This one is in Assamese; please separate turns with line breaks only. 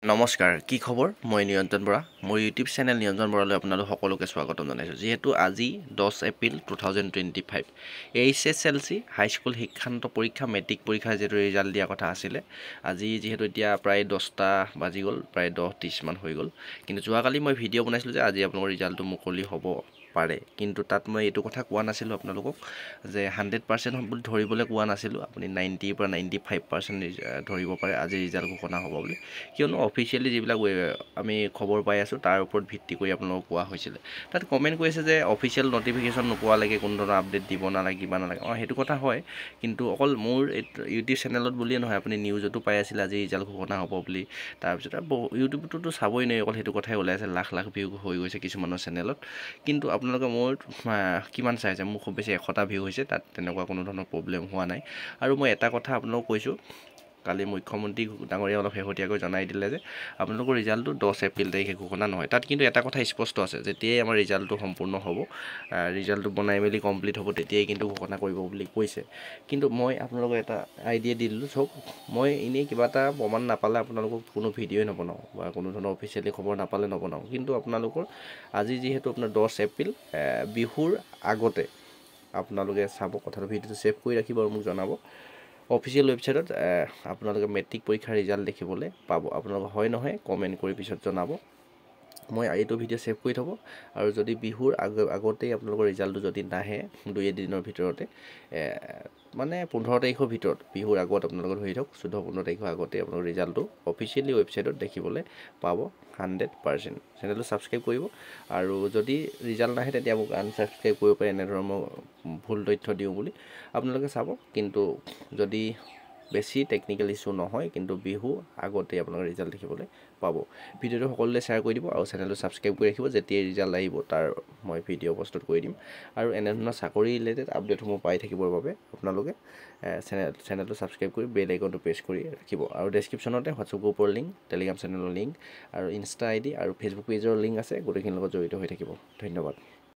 নমস্কাৰ, কি খবৰ? মই নিৰঞ্জন বৰা। মোৰ ইউটিউব চেনেল নিৰঞ্জন বৰালৈ আপোনালোক সকলোকে স্বাগতম জনাইছোঁ। যিহেতু আজি 10 এপ্ৰিল 2025 HSLC হাইস্কুল শিক্ষান্ত পৰীক্ষা মেট্ৰিক পৰীক্ষাৰ যিহেতু ৰিজাল্ট দিয়া কথা আছিলে। আজি যিহেতু এতিয়া প্ৰায় 10টা বাজি গ'ল, প্ৰায় 10:30 মান হৈ গ'ল। কিন্তু যোৱাকালি মই ভিডিঅ' বনাইছিলোঁ যে আজি আপোনালোকৰ ৰিজাল্টটো মুকলি হ'ব পাৰে, কিন্তু তাত মই এইটো কথা কোৱা নাছিলোঁ আপোনালোকক যে 100% বুলি ধৰিবলৈ কোৱা নাছিলোঁ। আপুনি 90 পৰা 95% ধৰিব পাৰে আজি ৰিজাল্ট ঘোষণা হ'ব বুলি, কিয়নো অফিচিয়েলি যিবিলাক আমি খবৰ পাই আছোঁ তাৰ ওপৰত ভিত্তি কৰি আপোনালোকক কোৱা হৈছিলে। তাত কমেণ্ট কৰিছে যে অফিচিয়েল নটিফিকেশ্যন নোপোৱালৈকে কোনো ধৰণৰ আপডেট দিব নালাগে, কিবা নালাগে। সেইটো কথা হয়, কিন্তু অকল মোৰ ইউটিউব চেনেলত বুলিয়ে নহয়, আপুনি নিউজতো পাই আছিলে আজি ৰিজাল্ট ঘোষণা হ'ব বুলি। তাৰপিছত ইউটিউবটোতো চাবই নোৱাৰি, অকল সেইটো কথাই ওলাই আছে। লাখ লাখ ভিউ হৈ গৈছে কিছুমানৰ চেনেলত, কিন্তু আপোনালোকে মোৰ কিমান চাইছে? মোৰ খুব বেছি 100টা ভিউ হৈছে, তাত তেনেকুৱা কোনো ধৰণৰ প্ৰব্লেম হোৱা নাই। আৰু মই এটা কথা আপোনালোকক কৈছোঁ, কালি মুখ্যমন্ত্ৰী ডাঙৰীয়া অলপ শেহতীয়াকৈ জনাই দিলে যে আপোনালোকৰ ৰিজাল্টটো 10 এপ্ৰিল তাৰিখে ঘোষণা নহয়। তাত কিন্তু এটা কথা স্পষ্ট আছে, যেতিয়াই আমাৰ ৰিজাল্টটো সম্পূৰ্ণ হ'ব, ৰিজাল্টটো বনাই মেলি কমপ্লিট হ'ব, তেতিয়াই কিন্তু ঘোষণা কৰিব বুলি কৈছে। কিন্তু মই আপোনালোকক এটা আইডিয়া দি দিলোঁ, চাওক, মই এনেই কিবা এটা প্ৰমাণ নাপালে আপোনালোকক কোনো ভিডিঅ'ই নবনাওঁ বা কোনো ধৰণৰ অফিচিয়েলি খবৰ নাপালে নবনাওঁ। কিন্তু আপোনালোকৰ আজি যিহেতু আপোনাৰ 10 এপ্ৰিল, বিহুৰ আগতে আপোনালোকে চাব, কথাটো ভিডিঅ'টো ছেভ কৰি ৰাখিব আৰু মোক জনাব। অফিচিয়েল ৱেবছাইটত আপোনালোকে মেট্ৰিক পৰীক্ষাৰ ৰিজাল্ট দেখিবলৈ পাব। আপোনালোকে হয় নহয় কমেণ্ট কৰি পিছত জনাব। মই এইটো ভিডিঅ' ছেভ কৰি থ'ব, আৰু যদি বিহুৰ আগতেই আপোনালোকৰ ৰিজাল্টটো যদি নাহে 2-এদিনৰ ভিতৰতে, মানে 15 তাৰিখৰ ভিতৰত, বিহুৰ আগত আপোনালোকে ধৰি থওক 14-15 তাৰিখৰ আগতেই আপোনালোকৰ ৰিজাল্টটো অফিচিয়েলি ৱেবছাইটত দেখিবলৈ পাব 100%। চেনেলটো ছাবস্ক্ৰাইব কৰিব, আৰু যদি ৰিজাল্ট নাহে তেতিয়া মোক আনছাবস্ক্ৰাইব কৰিব পাৰে, এনেধৰণৰ মই ভুল তথ্য দিওঁ বুলি। আপোনালোকে চাব, কিন্তু যদি বেছি টেকনিকেল ইছ্যু নহয়, কিন্তু বিহু আগতেই আপোনালোকে ৰিজাল্ট দেখিবলৈ পাব। ভিডিঅ'টো সকলোলৈ শ্বেয়াৰ কৰি দিব, আৰু চেনেলটো ছাবস্ক্ৰাইব কৰি ৰাখিব। যেতিয়াই ৰিজাল্ট আহিব তাৰ মই ভিডিঅ' প্ৰস্তুত কৰি দিম, আৰু এনেধৰণৰ চাকৰি ৰিলেটেড আপডেটসমূহ পাই থাকিবৰ বাবে আপোনালোকে চেনেলটো ছাবস্ক্ৰাইব কৰি বেল আইকনটো প্ৰেছ কৰি ৰাখিব। আৰু ডেছক্ৰিপশ্যনতে হোৱাটছআপ গ্ৰুপৰ লিংক, টেলিগ্ৰাম চেনেলৰ লিংক, আৰু ইনষ্টা ID আৰু ফেচবুক পেজৰ লিংক আছে। গোটেইখিনিৰ লগত জড়িত হৈ থাকিব। ধন্যবাদ।